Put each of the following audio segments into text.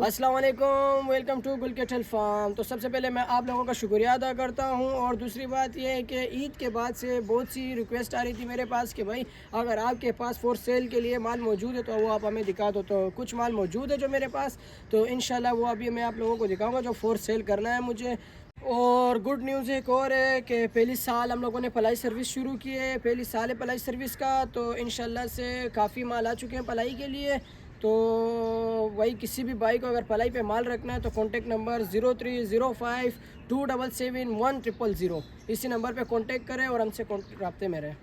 अस्सलाम वालेकुम, welcome to गुल कैटल फार्म। तो सबसे पहले मैं आप लोगों का शुक्रिया अदा करता हूं और दूसरी बात यह है कि ईद के बाद से बहुत सी रिक्वेस्ट आ रही थी मेरे पास कि भाई अगर आपके पास फॉर सेल के लिए माल मौजूद है तो वो आप हमें दिखा दो। तो कुछ माल मौजूद है जो मेरे पास, तो इंशाल्लाह वो अभी मैं आप लोगों को दिखाऊंगा जो फॉर सेल करना है मुझे। और गुड न्यूज़ एक और है कि पहली साल हम लोगों ने पलाई सर्विस शुरू की है, पहली साल है पलाई सर्विस का। तो इंशाल्लाह से काफ़ी माल आ चुके हैं पलाई के लिए। तो वही किसी भी भाई को अगर पलाई पे माल रखना है तो कॉन्टेक्ट नंबर 0305277100 इसी नंबर पे कॉन्टेक्ट करें और हमसे रब्ते में रहें।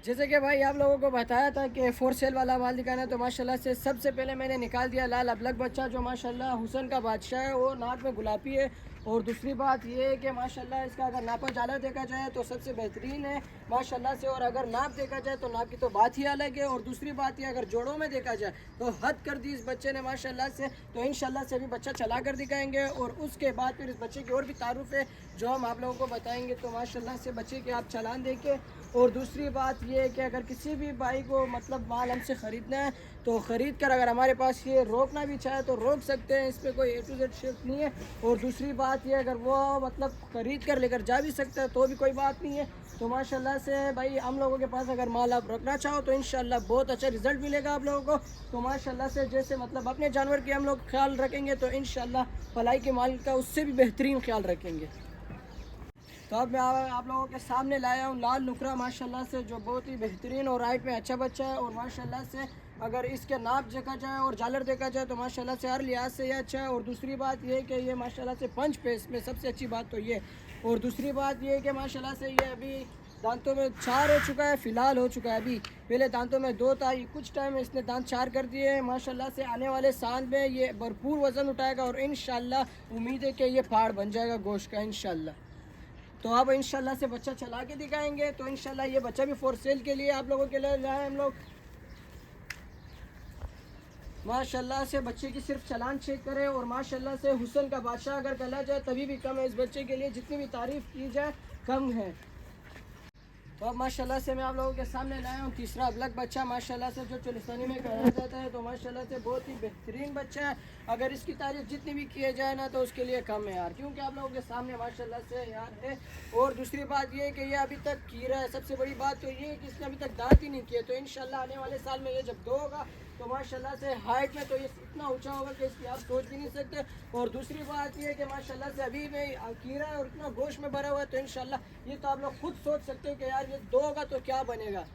जैसे कि भाई आप लोगों को बताया था कि फॉर सेल वाला माल दिखाना है, तो माशाल्लाह से सबसे पहले मैंने निकाल दिया लाल अबलग बच्चा जो माशाल्लाह हुसन का बादशाह है, वो नाक में गुलाबी है। और दूसरी बात ये है कि माशाल्लाह इसका अगर नापा जाला देखा जाए तो सबसे बेहतरीन है माशाल्लाह से। और अगर नाप देखा जाए तो नाप की तो बात ही अलग है। और दूसरी बात ये अगर जोड़ों में देखा जाए तो हद कर दी इस बच्चे ने माशाल्लाह से। तो इंशाल्लाह से अभी बच्चा चला कर दिखाएंगे और उसके बाद फिर इस बच्चे की और भी तारुफ है जो हम आप लोगों को बताएंगे। तो माशाल्लाह से बच्चे के आप चालान देके। और दूसरी बात ये है कि अगर किसी भी भाई को मतलब माल हमसे ख़रीदना है तो ख़रीद कर अगर हमारे पास ये रोकना भी चाहे तो रोक सकते हैं, इस पर कोई A to Z शिफ्ट नहीं है। और दूसरी बात ये अगर वो मतलब ख़रीद कर लेकर जा भी सकता है तो भी कोई बात नहीं है। तो माशाल्लाह से भाई हम लोगों के पास अगर माल आप रखना चाहो तो इंशाल्लाह बहुत अच्छा रिज़ल्ट मिलेगा आप लोगों को। तो माशाल्लाह से जैसे मतलब अपने जानवर की हम लोग ख्याल रखेंगे तो इंशाल्लाह पलाई के माल का उससे भी बेहतरीन ख्याल रखेंगे। तो अब मैं आप लोगों के सामने लाया हूँ लाल नुकरा माशाल्लाह से, जो बहुत ही बेहतरीन और हाइट में अच्छा बच्चा है। और माशाल्लाह से अगर इसके नाप देखा जाए और जालर देखा जाए तो माशाल्लाह से हर लिहाज से ये अच्छा है। और दूसरी बात ये है कि ये माशाल्लाह से पंच पेस में सबसे अच्छी बात तो ये। और दूसरी बात ये है कि माशाल्लाह से ये अभी दांतों में 4 हो चुका है, फ़िलहाल हो चुका है। अभी पहले दांतों में 2 था, ये कुछ टाइम में इसने दांत 4 कर दिए हैं। माशाल्लाह से आने वाले साल में ये भरपूर वज़न उठाएगा और इंशाल्लाह उम्मीद है कि ये फाड़ बन जाएगा गोश्त का इंशाल्लाह। तो अब इंशाल्लाह से बच्चा चला के दिखाएंगे। तो इंशाल्लाह ये बच्चा भी फॉर सेल के लिए आप लोगों के लिए लाए हम लोग। माशाल्लाह से बच्चे की सिर्फ चलान चेक करें और माशाल्लाह से हुसन का बादशाह अगर कहा जाए तभी भी कम है इस बच्चे के लिए, जितनी भी तारीफ़ की जाए कम है। तो अब माशाल्लाह से मैं आप लोगों के सामने लाया हूँ तीसरा अबलग बच्चा माशाल्लाह से, जो चुलिस्तानी में कहा जाता है। तो माशाल्लाह से बहुत ही बेहतरीन बच्चा है, अगर इसकी तारीफ जितनी भी किए जाए ना तो उसके लिए कम है यार, क्योंकि आप लोगों के सामने माशाल्लाह से यार है। और दूसरी बात ये है कि ये अभी तक कीरा है। सबसे बड़ी बात तो ये है कि इसने अभी तक दांत ही नहीं किए। तो इंशाल्लाह आने वाले साल में ये जब दो होगा तो माशाल्लाह से हाइट में तो ये इतना ऊंचा होगा कि इसकी आप सोच भी नहीं सकते। और दूसरी बात ये है कि माशाल्लाह से अभी में कीरा है और इतना गोश्त में भरा हुआ है। तो इंशाल्लाह ये तो आप लोग खुद सोच सकते हैं कि यार ये दो होगा तो क्या बनेगा।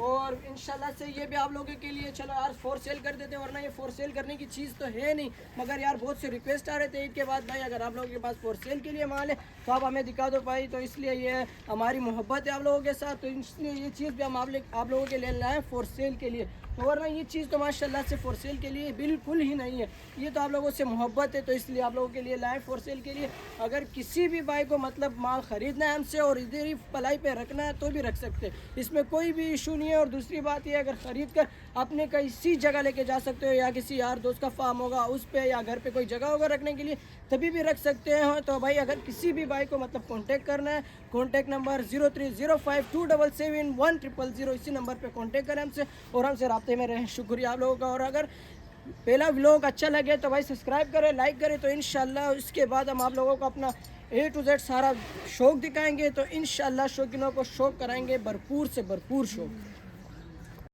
और इंशाल्लाह से ये भी आप लोगों के लिए चलो यार फॉर सेल कर देते हैं, वरना ये फॉर सेल करने की चीज़ तो है नहीं। मगर यार बहुत से रिक्वेस्ट आ रहे थे ईद के बाद, भाई अगर आप लोगों के पास फॉर सेल के लिए माल है तो आप हमें दिखा दो भाई। तो इसलिए ये हमारी मोहब्बत है आप लोगों के साथ, तो इसलिए ये चीज़ भी हम आप लोगों के लिए लाए फॉर सेल के लिए। तो वरना ये चीज़ तो माशाल्लाह से फॉर सेल के लिए बिल्कुल ही नहीं है, ये तो आप लोगों से मोहब्बत है तो इसलिए आप लोगों के लिए लाए फॉर सेल के लिए। अगर किसी भी भाई को मतलब माल ख़रीदना है हमसे और इधर ही पलाई पे रखना है तो भी रख सकते हैं, इसमें कोई भी इशू नहीं है। और दूसरी बात ये अगर ख़रीद कर अपने किसी जगह लेके जा सकते हो, या किसी यार दोस्त का फार्म होगा उस पर, या घर पे कोई जगह होगा रखने के लिए तभी भी रख सकते हैं। तो भाई अगर किसी भी भाई को मतलब कांटेक्ट करना है, कांटेक्ट नंबर 0305277100 इसी नंबर पे कांटेक्ट करें हमसे और हमसे राब्ते में रहें। शुक्रिया आप लोगों का। और अगर पहला व्लॉग अच्छा लगे तो भाई सब्सक्राइब करें, लाइक करें। तो इंशाल्लाह उसके बाद हम आप लोगों को अपना A to Z सारा शौक़ दिखाएंगे। तो इंशाल्लाह शौकीनों को शौक़ कराएंगे भरपूर से भरपूर शौक़।